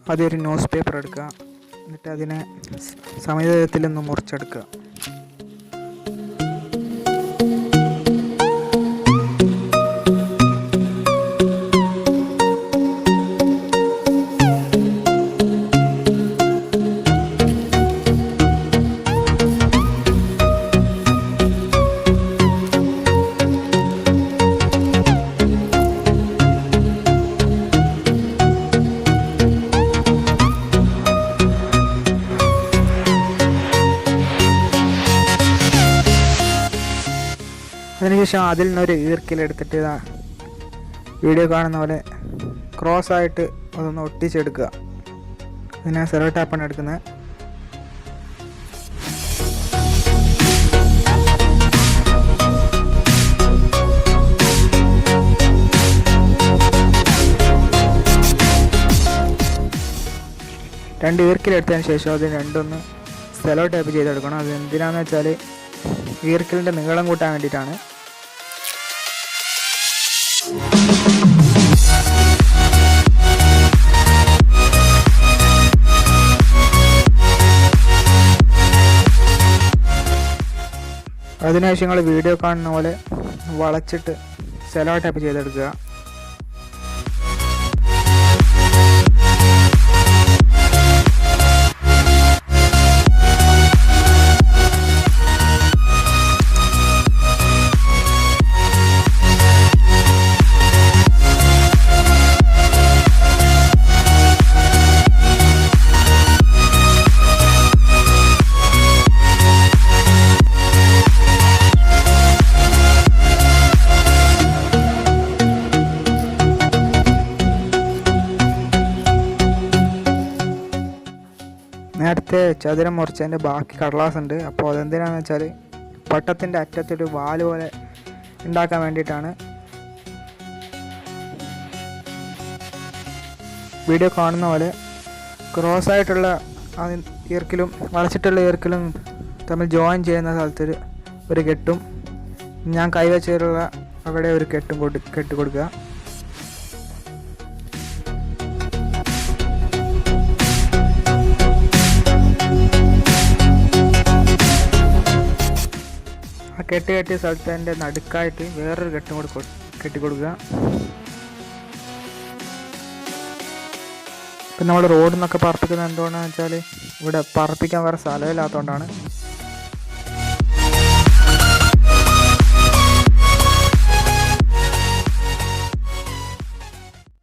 ആദ്യം ഒരു news paper എടുക്കുക. എന്നിട്ട് അതിനെ സമചതുരത്തിൽ നിന്ന് മുറിച്ചെടുക്കുക. അതിനുശേഷം അതിൽ നിന്നൊരു ഈർക്കിലെടുത്തിട്ട് വീഡിയോ കാണുന്ന പോലെ ക്രോസ് ആയിട്ട് അതൊന്ന് ഒട്ടിച്ചെടുക്കുക. അതിനാ സെലോ ടാപ്പാണ് എടുക്കുന്നത്. രണ്ട് ഈർക്കിലെടുത്തതിന് ശേഷം അത് രണ്ടൊന്ന് സെലോ ടാപ്പ് ചെയ്തെടുക്കണം. അത് എന്തിനാണെന്ന് വെച്ചാൽ ഈർക്കിലിൻ്റെ നീളം കൂട്ടാൻ വേണ്ടിയിട്ടാണ്. അതിനുശേഷം നിങ്ങൾ വീഡിയോ കാണുന്ന പോലെ വളച്ചിട്ട് സെലോ ടാപ്പ് ചെയ്തെടുക്കുക. നേരത്തെ ചതുരം മുറിച്ചതിൻ്റെ ബാക്കി കടലാസ് ഉണ്ട്. അപ്പോൾ അതെന്തിനാണെന്ന് വെച്ചാൽ പട്ടത്തിൻ്റെ അറ്റത്തൊരു വാല് പോലെ ഉണ്ടാക്കാൻ വേണ്ടിയിട്ടാണ്. വീഡിയോ കാണുന്ന പോലെ ക്രോസ് ആയിട്ടുള്ള ഈർക്കിലും വളച്ചിട്ടുള്ള ഈർക്കിലും തമ്മിൽ ജോയിൻ ചെയ്യുന്ന സ്ഥലത്തൊരു ഒരു കെട്ടും, ഞാൻ കൈവച്ചിട്ടുള്ള അവിടെ ഒരു കെട്ട് കൊടുക്കുക. കെട്ടിയ സ്ഥലത്ത് അതിൻ്റെ നടുക്കായിട്ട് വേറൊരു കെട്ടും കൂടി കെട്ടിക്കൊടുക്കുക. ഇപ്പം നമ്മൾ റോഡിൽ നിന്നൊക്കെ പറപ്പിക്കുന്നത് എന്തുകൊണ്ടാണെന്ന് വെച്ചാൽ ഇവിടെ പറപ്പിക്കാൻ വേറെ സ്ഥലമില്ലാത്തതുകൊണ്ടാണ്.